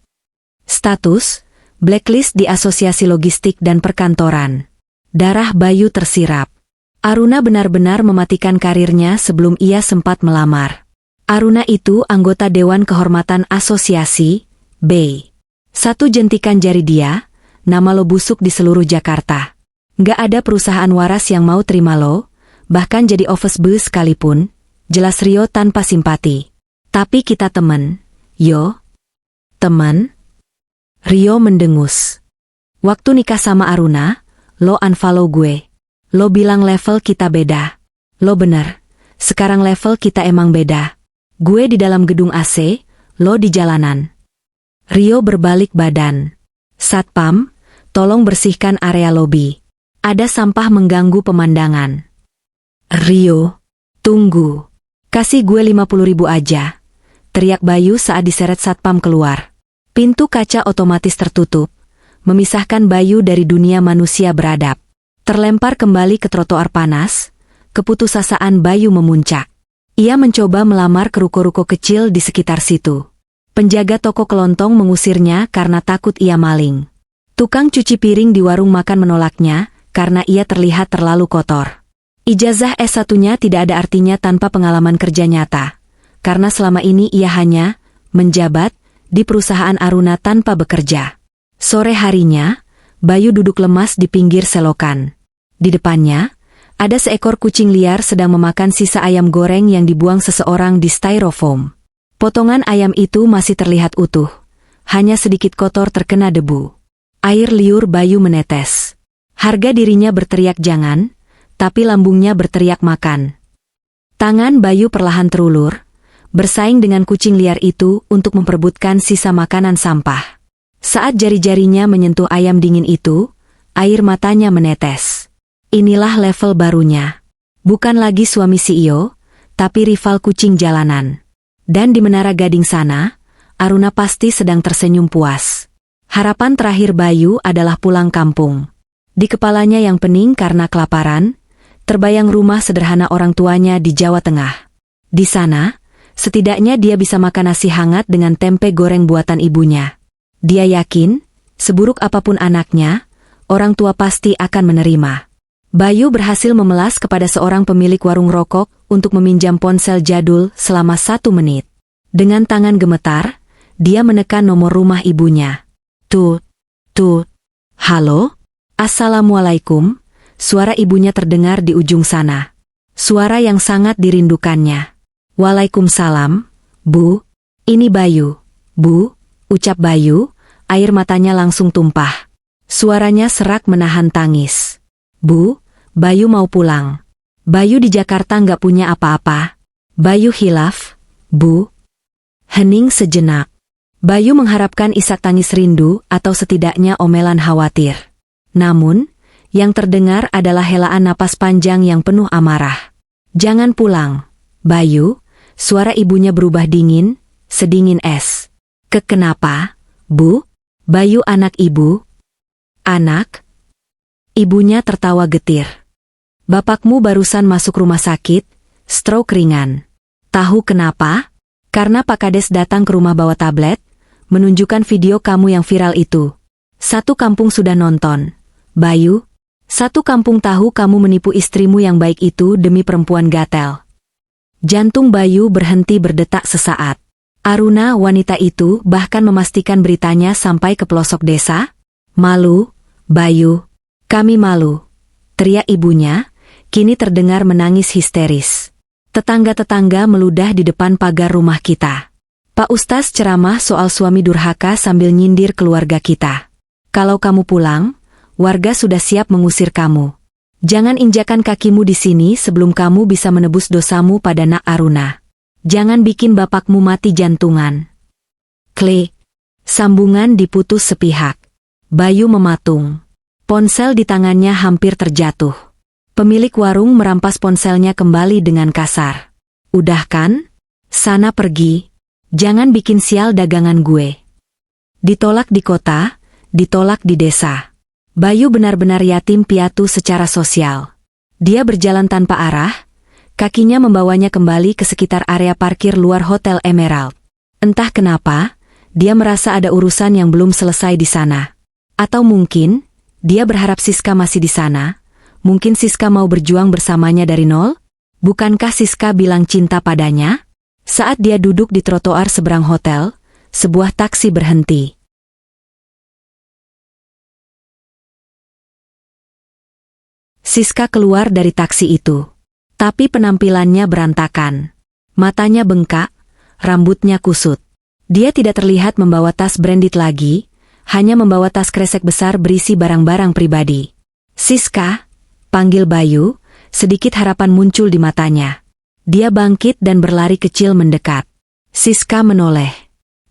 Status, blacklist di Asosiasi Logistik dan Perkantoran. Darah Bayu tersirap. Aruna benar-benar mematikan karirnya sebelum ia sempat melamar. Aruna itu anggota Dewan Kehormatan Asosiasi, B. Satu jentikan jari dia, nama lo busuk di seluruh Jakarta. Nggak ada perusahaan waras yang mau terima lo, bahkan jadi office boy sekalipun, jelas Rio tanpa simpati. Tapi kita temen, yo. Teman? Rio mendengus. Waktu nikah sama Aruna, lo unfollow gue. Lo bilang level kita beda. Lo bener, sekarang level kita emang beda. Gue di dalam gedung AC, lo di jalanan. Rio berbalik badan. Satpam, tolong bersihkan area lobi. Ada sampah mengganggu pemandangan. Rio, tunggu. Kasih gue 50.000 aja. Teriak Bayu saat diseret satpam keluar. Pintu kaca otomatis tertutup, memisahkan Bayu dari dunia manusia beradab. Terlempar kembali ke trotoar panas, keputusasaan Bayu memuncak. Ia mencoba melamar ke ruko-ruko kecil di sekitar situ. Penjaga toko kelontong mengusirnya karena takut ia maling. Tukang cuci piring di warung makan menolaknya karena ia terlihat terlalu kotor. Ijazah S1-nya tidak ada artinya tanpa pengalaman kerja nyata, karena selama ini ia hanya menjabat di perusahaan Aruna tanpa bekerja. Sore harinya, Bayu duduk lemas di pinggir selokan. Di depannya, ada seekor kucing liar sedang memakan sisa ayam goreng yang dibuang seseorang di styrofoam. Potongan ayam itu masih terlihat utuh, hanya sedikit kotor terkena debu. Air liur Bayu menetes. Harga dirinya berteriak jangan, tapi lambungnya berteriak makan. Tangan Bayu perlahan terulur, bersaing dengan kucing liar itu untuk memperebutkan sisa makanan sampah. Saat jari-jarinya menyentuh ayam dingin itu, air matanya menetes. Inilah level barunya. Bukan lagi suami CEO, tapi rival kucing jalanan. Dan di Menara Gading sana, Aruna pasti sedang tersenyum puas. Harapan terakhir Bayu adalah pulang kampung. Di kepalanya yang pening karena kelaparan, terbayang rumah sederhana orang tuanya di Jawa Tengah. Di sana, setidaknya dia bisa makan nasi hangat dengan tempe goreng buatan ibunya. Dia yakin, seburuk apapun anaknya, orang tua pasti akan menerima. Bayu berhasil memelas kepada seorang pemilik warung rokok untuk meminjam ponsel jadul selama 1 menit. Dengan tangan gemetar, dia menekan nomor rumah ibunya. Tut, tut. Halo? Assalamualaikum. Suara ibunya terdengar di ujung sana. Suara yang sangat dirindukannya. Waalaikumsalam, Bu. Ini Bayu. Bu, ucap Bayu, air matanya langsung tumpah. Suaranya serak menahan tangis. Bu, Bayu mau pulang. Bayu di Jakarta nggak punya apa-apa. Bayu hilaf, Bu. Hening sejenak. Bayu mengharapkan isak tangis rindu atau setidaknya omelan khawatir. Namun, yang terdengar adalah helaan napas panjang yang penuh amarah. Jangan pulang, Bayu. Suara ibunya berubah dingin, sedingin es. Kenapa, Bu? Bayu anak ibu. Anak? Ibunya tertawa getir. Bapakmu barusan masuk rumah sakit, stroke ringan. Tahu kenapa? Karena Pak Kades datang ke rumah bawa tablet, menunjukkan video kamu yang viral itu. Satu kampung sudah nonton. Bayu, satu kampung tahu kamu menipu istrimu yang baik itu demi perempuan gatel. Jantung Bayu berhenti berdetak sesaat. Aruna wanita itu bahkan memastikan beritanya sampai ke pelosok desa? Malu, Bayu. Kami malu. Teriak ibunya, kini terdengar menangis histeris. Tetangga-tetangga meludah di depan pagar rumah kita. Pak Ustaz ceramah soal suami durhaka sambil nyindir keluarga kita. Kalau kamu pulang, warga sudah siap mengusir kamu. Jangan injakan kakimu di sini sebelum kamu bisa menebus dosamu pada Nak Aruna. Jangan bikin bapakmu mati jantungan. Klik. Sambungan diputus sepihak. Bayu mematung. Ponsel di tangannya hampir terjatuh. Pemilik warung merampas ponselnya kembali dengan kasar. Udah kan? Sana pergi. Jangan bikin sial dagangan gue. Ditolak di kota, ditolak di desa. Bayu benar-benar yatim piatu secara sosial. Dia berjalan tanpa arah, kakinya membawanya kembali ke sekitar area parkir luar Hotel Emerald. Entah kenapa, dia merasa ada urusan yang belum selesai di sana. Atau mungkin, dia berharap Siska masih di sana. Mungkin Siska mau berjuang bersamanya dari nol? Bukankah Siska bilang cinta padanya? Saat dia duduk di trotoar seberang hotel, sebuah taksi berhenti. Siska keluar dari taksi itu. Tapi penampilannya berantakan. Matanya bengkak, rambutnya kusut. Dia tidak terlihat membawa tas branded lagi, hanya membawa tas kresek besar berisi barang-barang pribadi. Siska, panggil Bayu, sedikit harapan muncul di matanya. Dia bangkit dan berlari kecil mendekat. Siska menoleh.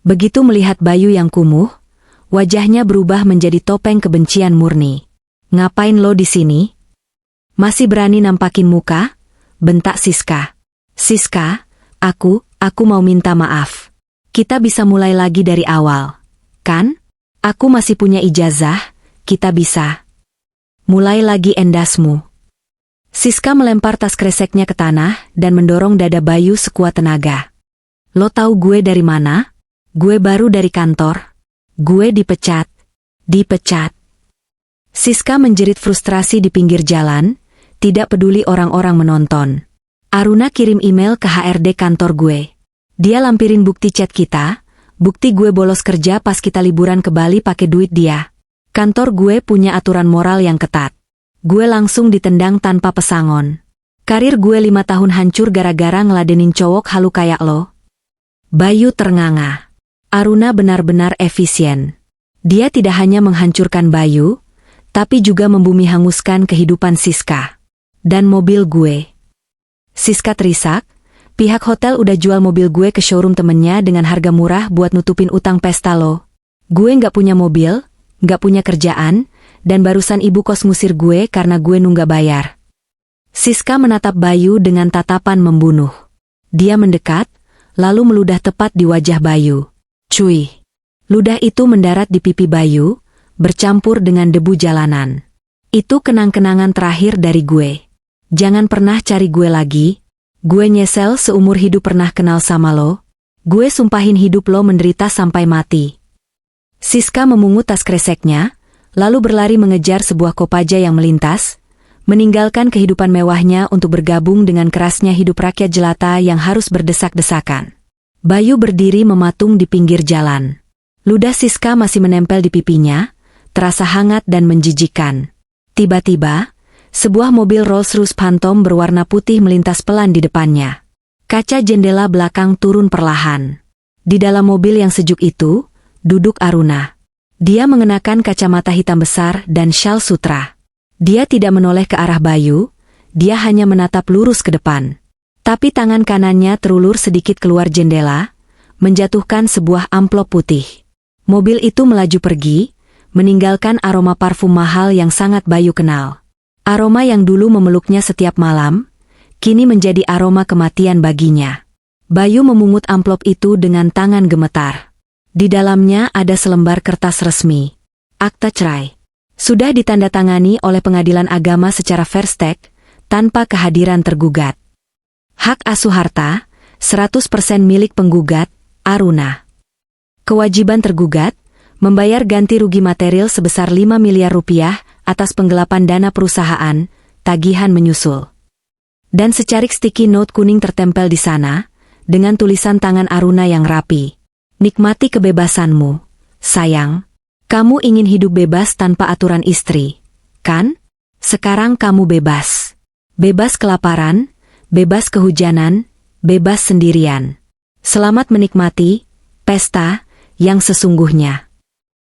Begitu melihat Bayu yang kumuh, wajahnya berubah menjadi topeng kebencian murni. Ngapain lo di sini? Masih berani nampakin muka? Bentak Siska. Siska, aku mau minta maaf. Kita bisa mulai lagi dari awal. Kan? Aku masih punya ijazah, kita bisa. Mulai lagi endasmu. Siska melempar tas kreseknya ke tanah dan mendorong dada Bayu sekuat tenaga. Lo tahu gue dari mana? Gue baru dari kantor. Gue dipecat. Dipecat. Siska menjerit frustrasi di pinggir jalan, tidak peduli orang-orang menonton. Aruna kirim email ke HRD kantor gue. Dia lampirin bukti chat kita, bukti gue bolos kerja pas kita liburan ke Bali pakai duit dia. Kantor gue punya aturan moral yang ketat. Gue langsung ditendang tanpa pesangon. Karir gue 5 tahun hancur gara-gara ngeladenin cowok halu kayak lo. Bayu ternganga. Aruna benar-benar efisien. Dia tidak hanya menghancurkan Bayu, tapi juga membumi hanguskan kehidupan Siska. Dan mobil gue. Siska terisak, pihak hotel udah jual mobil gue ke showroom temennya dengan harga murah buat nutupin utang pesta lo. Gue nggak punya mobil, nggak punya kerjaan, dan barusan ibu kos ngusir gue karena gue nunggak bayar. Siska menatap Bayu dengan tatapan membunuh. Dia mendekat, lalu meludah tepat di wajah Bayu. Cuy. Ludah itu mendarat di pipi Bayu, bercampur dengan debu jalanan. Itu kenang-kenangan terakhir dari gue. Jangan pernah cari gue lagi. Gue nyesel seumur hidup pernah kenal sama lo. Gue sumpahin hidup lo menderita sampai mati. Siska memungut tas kreseknya, lalu berlari mengejar sebuah kopaja yang melintas, meninggalkan kehidupan mewahnya untuk bergabung dengan kerasnya hidup rakyat jelata yang harus berdesak-desakan. Bayu berdiri mematung di pinggir jalan. Ludah Siska masih menempel di pipinya, terasa hangat dan menjijikan. Tiba-tiba, sebuah mobil Rolls-Royce Phantom berwarna putih melintas pelan di depannya. Kaca jendela belakang turun perlahan. Di dalam mobil yang sejuk itu, duduk Aruna. Dia mengenakan kacamata hitam besar dan syal sutra. Dia tidak menoleh ke arah Bayu, dia hanya menatap lurus ke depan. Tapi tangan kanannya terulur sedikit keluar jendela, menjatuhkan sebuah amplop putih. Mobil itu melaju pergi, meninggalkan aroma parfum mahal yang sangat Bayu kenal. Aroma yang dulu memeluknya setiap malam, kini menjadi aroma kematian baginya. Bayu memungut amplop itu dengan tangan gemetar. Di dalamnya ada selembar kertas resmi. Akta cerai. Sudah ditandatangani oleh Pengadilan Agama secara verstek, tanpa kehadiran tergugat. Hak asuh harta, 100% milik penggugat, Aruna. Kewajiban tergugat, membayar ganti rugi material sebesar 5 miliar rupiah atas penggelapan dana perusahaan, tagihan menyusul. Dan secarik sticky note kuning tertempel di sana, dengan tulisan tangan Aruna yang rapi. Nikmati kebebasanmu, sayang. Kamu ingin hidup bebas tanpa aturan istri, kan? Sekarang kamu bebas. Bebas kelaparan, bebas kehujanan, bebas sendirian. Selamat menikmati pesta yang sesungguhnya.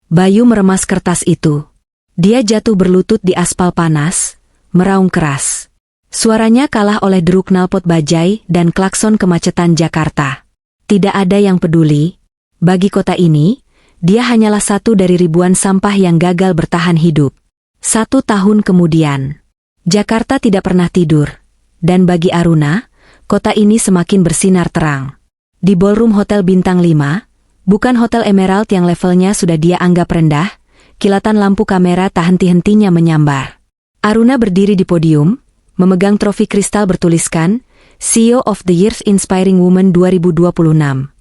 Bayu meremas kertas itu. Dia jatuh berlutut di aspal panas, meraung keras. Suaranya kalah oleh deruk knalpot bajai dan klakson kemacetan Jakarta. Tidak ada yang peduli. Bagi kota ini, dia hanyalah satu dari ribuan sampah yang gagal bertahan hidup. 1 tahun kemudian, Jakarta tidak pernah tidur. Dan bagi Aruna, kota ini semakin bersinar terang. Di ballroom Hotel Bintang 5, bukan Hotel Emerald yang levelnya sudah dia anggap rendah, kilatan lampu kamera tak henti-hentinya menyambar. Aruna berdiri di podium, memegang trofi kristal bertuliskan, CEO of the Year Inspiring Woman 2026.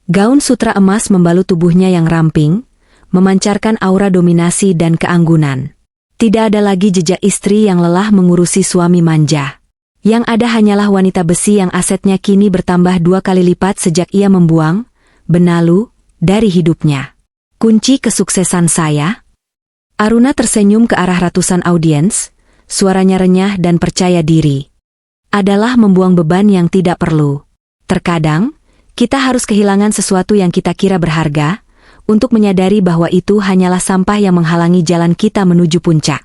Gaun sutra emas membalut tubuhnya yang ramping, memancarkan aura dominasi dan keanggunan. Tidak ada lagi jejak istri yang lelah mengurusi suami manja. Yang ada hanyalah wanita besi yang asetnya kini bertambah 2 kali lipat sejak ia membuang, benalu, dari hidupnya. Kunci kesuksesan saya? Aruna tersenyum ke arah ratusan audiens, suaranya renyah dan percaya diri. Adalah membuang beban yang tidak perlu. Terkadang, kita harus kehilangan sesuatu yang kita kira berharga, untuk menyadari bahwa itu hanyalah sampah yang menghalangi jalan kita menuju puncak.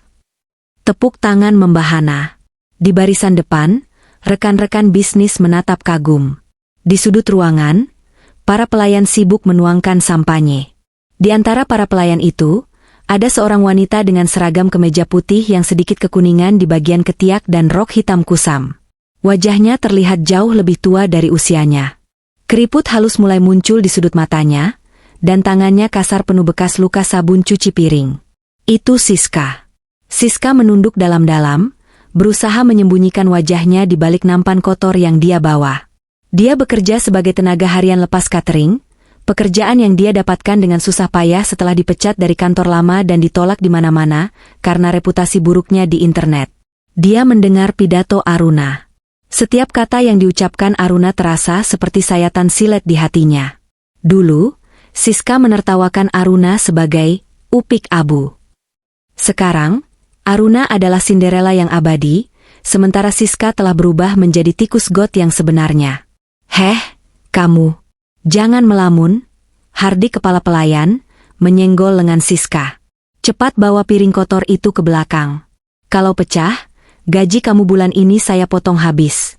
Tepuk tangan membahana. Di barisan depan, rekan-rekan bisnis menatap kagum. Di sudut ruangan, para pelayan sibuk menuangkan sampanye. Di antara para pelayan itu, ada seorang wanita dengan seragam kemeja putih yang sedikit kekuningan di bagian ketiak dan rok hitam kusam. Wajahnya terlihat jauh lebih tua dari usianya. Keriput halus mulai muncul di sudut matanya, dan tangannya kasar penuh bekas luka sabun cuci piring. Itu Siska. Siska menunduk dalam-dalam, berusaha menyembunyikan wajahnya di balik nampan kotor yang dia bawa. Dia bekerja sebagai tenaga harian lepas catering, pekerjaan yang dia dapatkan dengan susah payah setelah dipecat dari kantor lama dan ditolak di mana-mana karena reputasi buruknya di internet. Dia mendengar pidato Aruna. Setiap kata yang diucapkan Aruna terasa seperti sayatan silet di hatinya. Dulu, Siska menertawakan Aruna sebagai upik abu. Sekarang, Aruna adalah Cinderella yang abadi, sementara Siska telah berubah menjadi tikus got yang sebenarnya. "Heh, kamu. Jangan melamun." Hardik kepala pelayan, menyenggol lengan Siska. "Cepat bawa piring kotor itu ke belakang. Kalau pecah, gaji kamu bulan ini saya potong habis."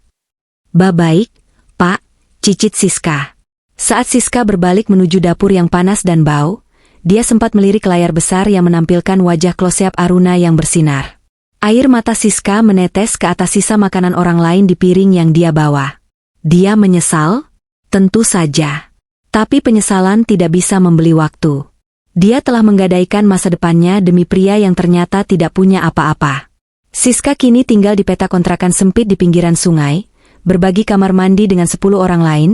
"Baik, Pak," cicit Siska. Saat Siska berbalik menuju dapur yang panas dan bau, dia sempat melirik layar besar yang menampilkan wajah close-up Aruna yang bersinar. Air mata Siska menetes ke atas sisa makanan orang lain di piring yang dia bawa. Dia menyesal? Tentu saja. Tapi penyesalan tidak bisa membeli waktu. Dia telah menggadaikan masa depannya demi pria yang ternyata tidak punya apa-apa. Siska kini tinggal di peta kontrakan sempit di pinggiran sungai, berbagi kamar mandi dengan 10 orang lain,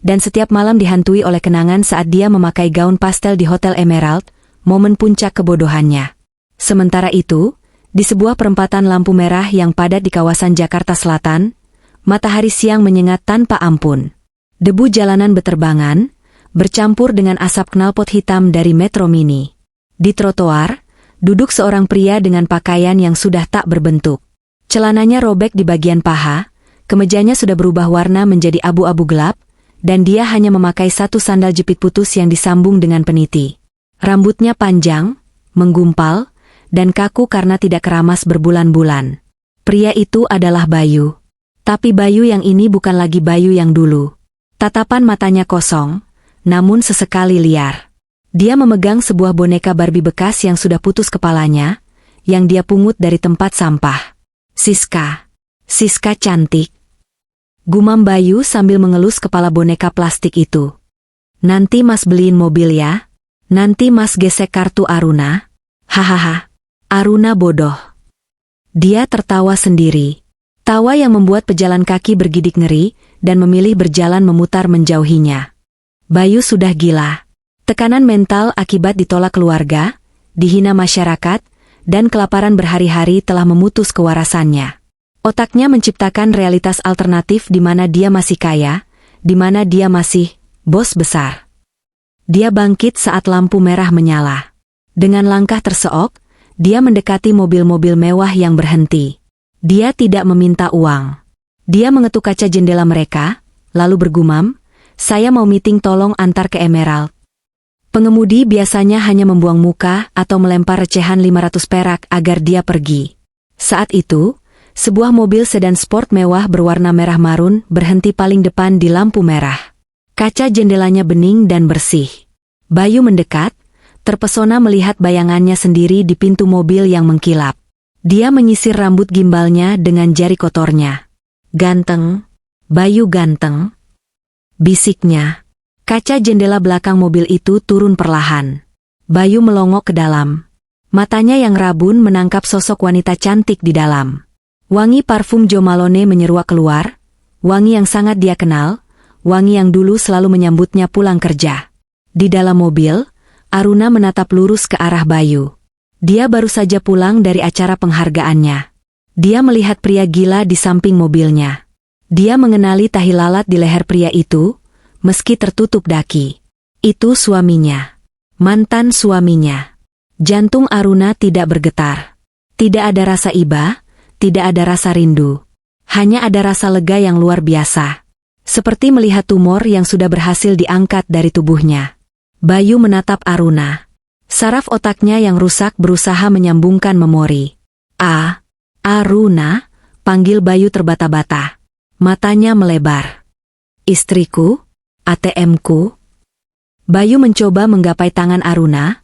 dan setiap malam dihantui oleh kenangan saat dia memakai gaun pastel di Hotel Emerald, momen puncak kebodohannya. Sementara itu, di sebuah perempatan lampu merah yang padat di kawasan Jakarta Selatan, matahari siang menyengat tanpa ampun. Debu jalanan beterbangan, bercampur dengan asap knalpot hitam dari Metro Mini. Di trotoar, duduk seorang pria dengan pakaian yang sudah tak berbentuk. Celananya robek di bagian paha, kemejanya sudah berubah warna menjadi abu-abu gelap, dan dia hanya memakai satu sandal jepit putus yang disambung dengan peniti. Rambutnya panjang, menggumpal, dan kaku karena tidak keramas berbulan-bulan. Pria itu adalah Bayu. Tapi Bayu yang ini bukan lagi Bayu yang dulu. Tatapan matanya kosong, namun sesekali liar. Dia memegang sebuah boneka Barbie bekas yang sudah putus kepalanya, yang dia pungut dari tempat sampah. Siska cantik," gumam Bayu sambil mengelus kepala boneka plastik itu. "Nanti Mas beliin mobil ya. Nanti Mas gesek kartu Aruna." "Hahaha, Aruna bodoh." Dia tertawa sendiri. Tawa yang membuat pejalan kaki bergidik ngeri, dan memilih berjalan memutar menjauhinya. Bayu sudah gila. Tekanan mental akibat ditolak keluarga, dihina masyarakat, dan kelaparan berhari-hari telah memutus kewarasannya. Otaknya menciptakan realitas alternatif di mana dia masih kaya, di mana dia masih bos besar. Dia bangkit saat lampu merah menyala. Dengan langkah terseok, dia mendekati mobil-mobil mewah yang berhenti. Dia tidak meminta uang. Dia mengetuk kaca jendela mereka, lalu bergumam, "Saya mau meeting, tolong antar ke Emerald." Pengemudi biasanya hanya membuang muka atau melempar recehan 500 perak agar dia pergi. Saat itu, sebuah mobil sedan sport mewah berwarna merah marun berhenti paling depan di lampu merah. Kaca jendelanya bening dan bersih. Bayu mendekat, terpesona melihat bayangannya sendiri di pintu mobil yang mengkilap. Dia menyisir rambut gimbalnya dengan jari kotornya. "Ganteng, Bayu ganteng," bisiknya. Kaca jendela belakang mobil itu turun perlahan. Bayu melongok ke dalam. Matanya yang rabun menangkap sosok wanita cantik di dalam. Wangi parfum Jo Malone menyeruak keluar, wangi yang sangat dia kenal, wangi yang dulu selalu menyambutnya pulang kerja. Di dalam mobil, Aruna menatap lurus ke arah Bayu. Dia baru saja pulang dari acara penghargaannya. Dia melihat pria gila di samping mobilnya. Dia mengenali tahi lalat di leher pria itu, meski tertutup daki. Itu suaminya. Mantan suaminya. Jantung Aruna tidak bergetar. Tidak ada rasa iba, tidak ada rasa rindu. Hanya ada rasa lega yang luar biasa. Seperti melihat tumor yang sudah berhasil diangkat dari tubuhnya. Bayu menatap Aruna. Saraf otaknya yang rusak berusaha menyambungkan memori. Aruna, panggil Bayu terbata-bata. Matanya melebar. "Istriku? ATM-ku?" Bayu mencoba menggapai tangan Aruna.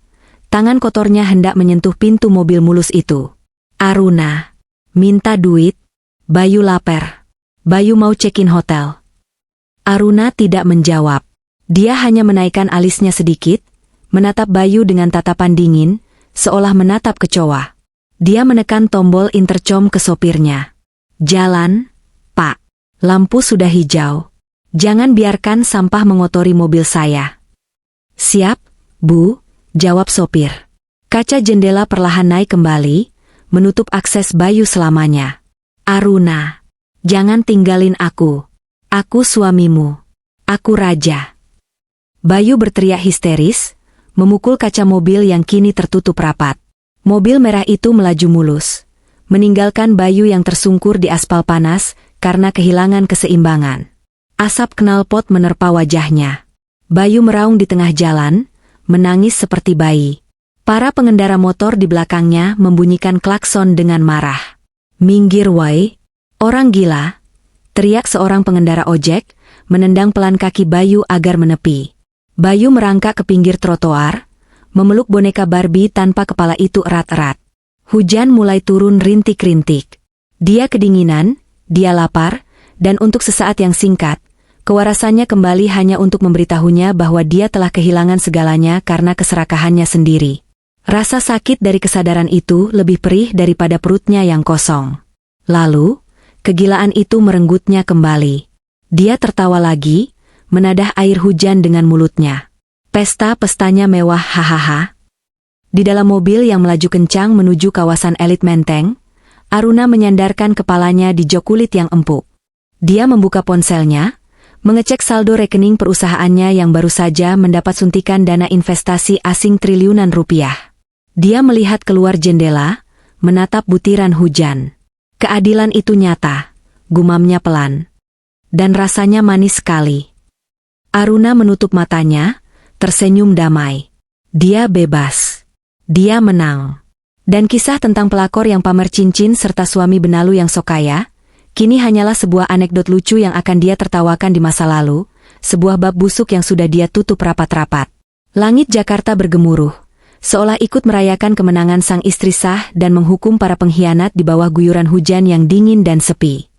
Tangan kotornya hendak menyentuh pintu mobil mulus itu. "Aruna, minta duit." Bayu lapar. Bayu mau check-in hotel. Aruna tidak menjawab. Dia hanya menaikkan alisnya sedikit, menatap Bayu dengan tatapan dingin, seolah menatap kecoa. Dia menekan tombol intercom ke sopirnya. Jalan, Pak. Lampu sudah hijau. Jangan biarkan sampah mengotori mobil saya. Siap, Bu, jawab sopir. Kaca jendela perlahan naik kembali, menutup akses Bayu selamanya. Aruna, jangan tinggalin aku. Aku suamimu. Aku raja. Bayu berteriak histeris, memukul kaca mobil yang kini tertutup rapat. Mobil merah itu melaju mulus, meninggalkan Bayu yang tersungkur di aspal panas karena kehilangan keseimbangan. Asap knalpot menerpa wajahnya. Bayu meraung di tengah jalan, menangis seperti bayi. Para pengendara motor di belakangnya membunyikan klakson dengan marah. Minggir woi, orang gila, teriak seorang pengendara ojek, menendang pelan kaki Bayu agar menepi. Bayu merangkak ke pinggir trotoar, memeluk boneka Barbie tanpa kepala itu erat-erat. Hujan mulai turun rintik-rintik. Dia kedinginan, dia lapar, dan untuk sesaat yang singkat, kewarasannya kembali hanya untuk memberitahunya bahwa dia telah kehilangan segalanya karena keserakahannya sendiri. Rasa sakit dari kesadaran itu lebih perih daripada perutnya yang kosong. Lalu, kegilaan itu merenggutnya kembali. Dia tertawa lagi, menadah air hujan dengan mulutnya. Pesta-pestanya mewah hahaha. Di dalam mobil yang melaju kencang menuju kawasan elit Menteng, Aruna menyandarkan kepalanya di jok kulit yang empuk. Dia membuka ponselnya, mengecek saldo rekening perusahaannya yang baru saja mendapat suntikan dana investasi asing triliunan rupiah. Dia melihat keluar jendela, menatap butiran hujan. Keadilan itu nyata, gumamnya pelan. Dan rasanya manis sekali. Aruna menutup matanya, tersenyum damai. Dia bebas. Dia menang. Dan kisah tentang pelakor yang pamer cincin serta suami benalu yang sok kaya, kini hanyalah sebuah anekdot lucu yang akan dia tertawakan di masa lalu, sebuah bab busuk yang sudah dia tutup rapat-rapat. Langit Jakarta bergemuruh, seolah ikut merayakan kemenangan sang istri sah dan menghukum para pengkhianat di bawah guyuran hujan yang dingin dan sepi.